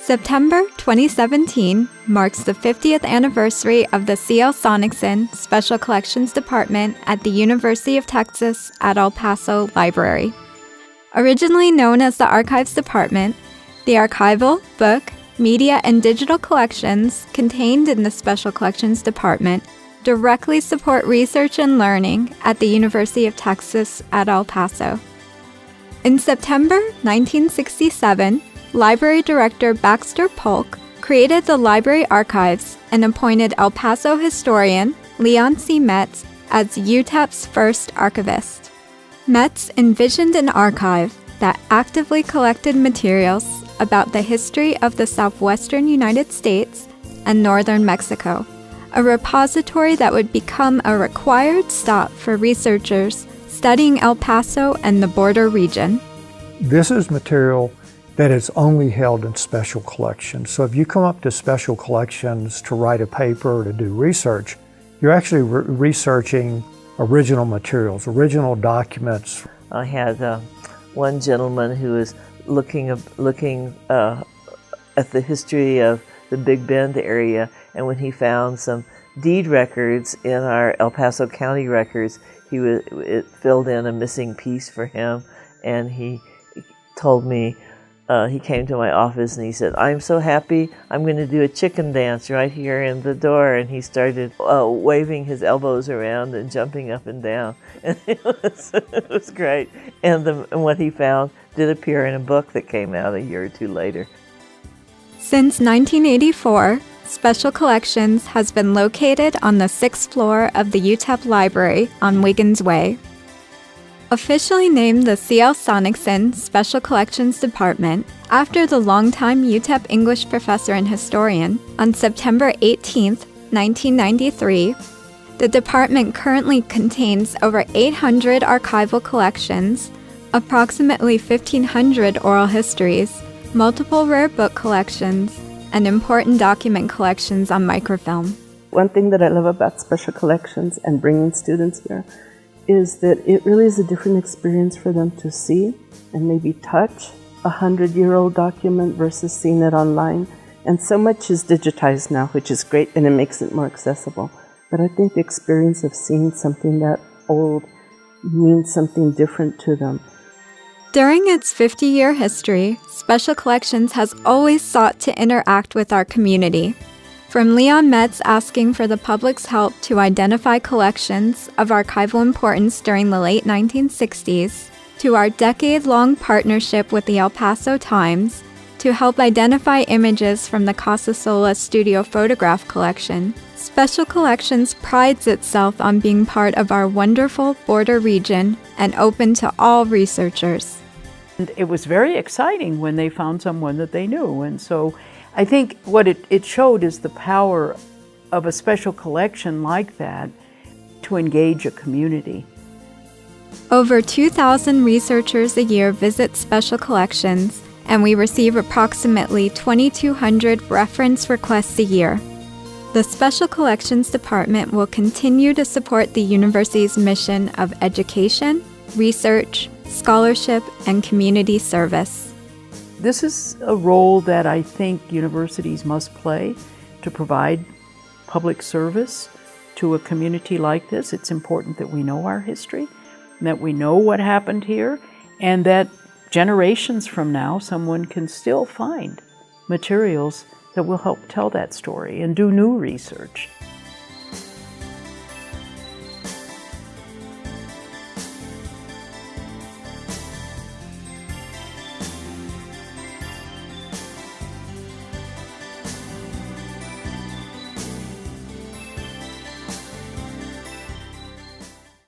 September 2017 marks the 50th anniversary of the C.L. Sonnichsen Special Collections Department at the University of Texas at El Paso Library. Originally known as the Archives Department, the archival, book, media, and digital collections contained in the Special Collections Department directly support research and learning at the University of Texas at El Paso. In September 1967, Library Director Baxter Polk created the Library Archives and appointed El Paso historian Leon C. Metz as UTEP's first archivist. Metz envisioned an archive that actively collected materials about the history of the southwestern United States and northern Mexico, a repository that would become a required stop for researchers studying El Paso and the border region. This is material that is only held in special collections. So if you come up to special collections to write a paper or to do research, you're actually researching original materials, original documents. I had one gentleman who was looking at the history of the Big Bend area, and when he found some deed records in our El Paso County records, it filled in a missing piece for him, and he told me, he came to my office and he said, "I'm so happy, I'm going to do a chicken dance right here in the door." And he started waving his elbows around and jumping up and down. And it was great. And what he found did appear in a book that came out a year or two later. Since 1984, Special Collections has been located on the 6th floor of the UTEP Library on Wiggins Way. Officially named the C.L. Sonnichsen Special Collections Department after the longtime UTEP English professor and historian, on September 18, 1993, the department currently contains over 800 archival collections, approximately 1,500 oral histories, multiple rare book collections, and important document collections on microfilm. One thing that I love about special collections and bringing students here is that it really is a different experience for them to see and maybe touch a 100-year-old document versus seeing it online. And so much is digitized now, which is great, and it makes it more accessible. But I think the experience of seeing something that old means something different to them. During its 50-year history, Special Collections has always sought to interact with our community. From Leon Metz asking for the public's help to identify collections of archival importance during the late 1960s, to our decade-long partnership with the El Paso Times to help identify images from the Casasola Studio Photograph Collection, Special Collections prides itself on being part of our wonderful border region and open to all researchers. And it was very exciting when they found someone that they knew, and so I think what it showed is the power of a special collection like that to engage a community. Over 2,000 researchers a year visit Special Collections, and we receive approximately 2,200 reference requests a year. The Special Collections Department will continue to support the university's mission of education, research, scholarship, and community service. This is a role that I think universities must play to provide public service to a community like this. It's important that we know our history, and that we know what happened here, and that generations from now someone can still find materials that will help tell that story and do new research.